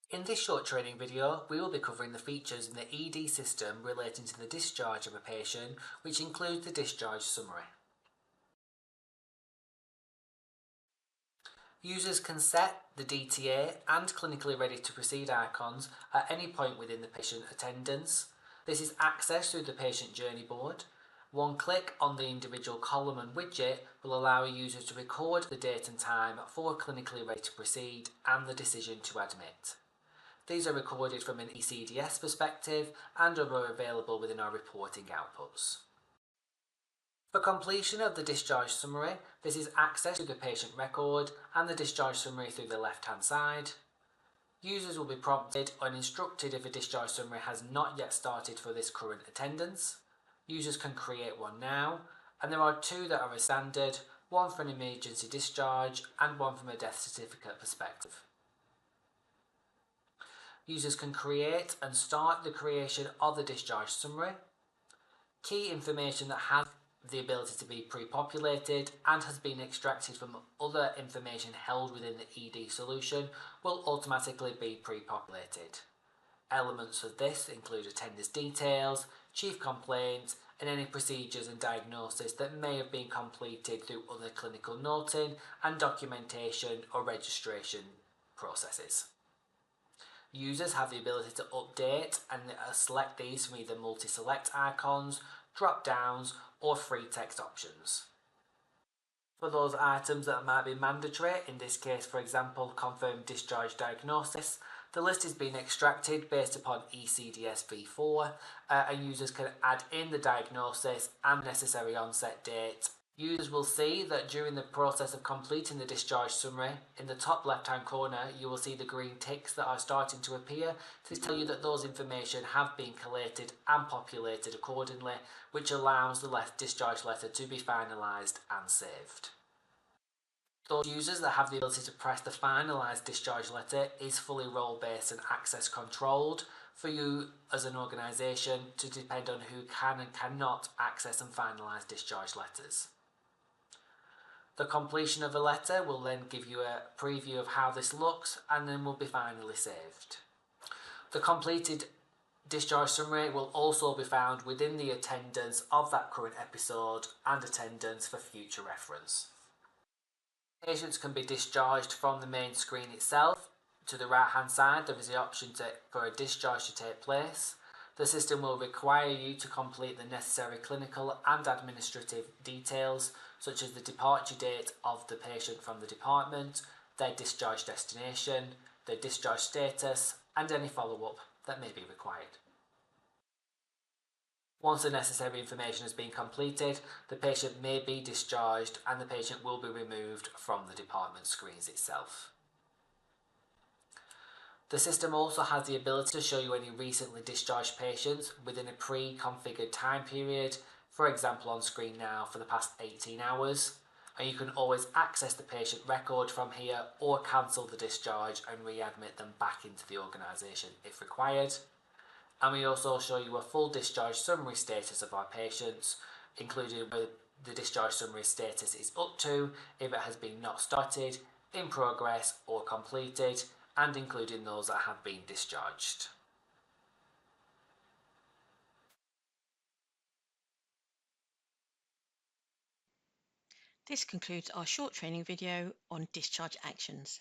In this short training video, we will be covering the features in the ED system relating to the discharge of a patient, which includes the discharge summary. Users can set the DTA and clinically ready to proceed icons at any point within the patient attendance. This is accessed through the patient journey board. One click on the individual column and widget will allow a user to record the date and time for clinically ready to proceed and the decision to admit. These are recorded from an ECDS perspective and are available within our reporting outputs. For completion of the discharge summary, this is accessed through the patient record and the discharge summary through the left-hand side. Users will be prompted and instructed if a discharge summary has not yet started for this current attendance. Users can create one now, and there are two that are as standard, one for an emergency discharge and one from a death certificate perspective. Users can create and start the creation of the discharge summary. Key information that has the ability to be pre-populated and has been extracted from other information held within the ED solution will automatically be pre-populated. Elements of this include attendance details, chief complaints, and any procedures and diagnosis that may have been completed through other clinical noting and documentation or registration processes. Users have the ability to update and select these from either multi-select icons, drop-downs, or free text options. For those items that might be mandatory, in this case for example confirmed discharge diagnosis, the list is being extracted based upon ECDS v4 and users can add in the diagnosis and necessary onset date. Users will see that during the process of completing the discharge summary, in the top left hand corner you will see the green ticks that are starting to appear to tell you that those information have been collated and populated accordingly, which allows the discharge letter to be finalised and saved. Those users that have the ability to press the finalised discharge letter is fully role-based and access controlled for you as an organisation to depend on who can and cannot access and finalise discharge letters. The completion of a letter will then give you a preview of how this looks and then will be finally saved. The completed discharge summary will also be found within the attendance of that current episode and attendance for future reference. Patients can be discharged from the main screen itself. To the right hand side there is the option for a discharge to take place. The system will require you to complete the necessary clinical and administrative details such as the departure date of the patient from the department, their discharge destination, their discharge status and any follow-up that may be required. Once the necessary information has been completed, the patient may be discharged and the patient will be removed from the department screens itself. The system also has the ability to show you any recently discharged patients within a pre-configured time period, for example on screen now for the past 18 hours, and you can always access the patient record from here or cancel the discharge and readmit them back into the organisation if required. And we also show you a full discharge summary status of our patients, including where the discharge summary status is up to, if it has been not started, in progress or completed, and including those that have been discharged. This concludes our short training video on discharge actions.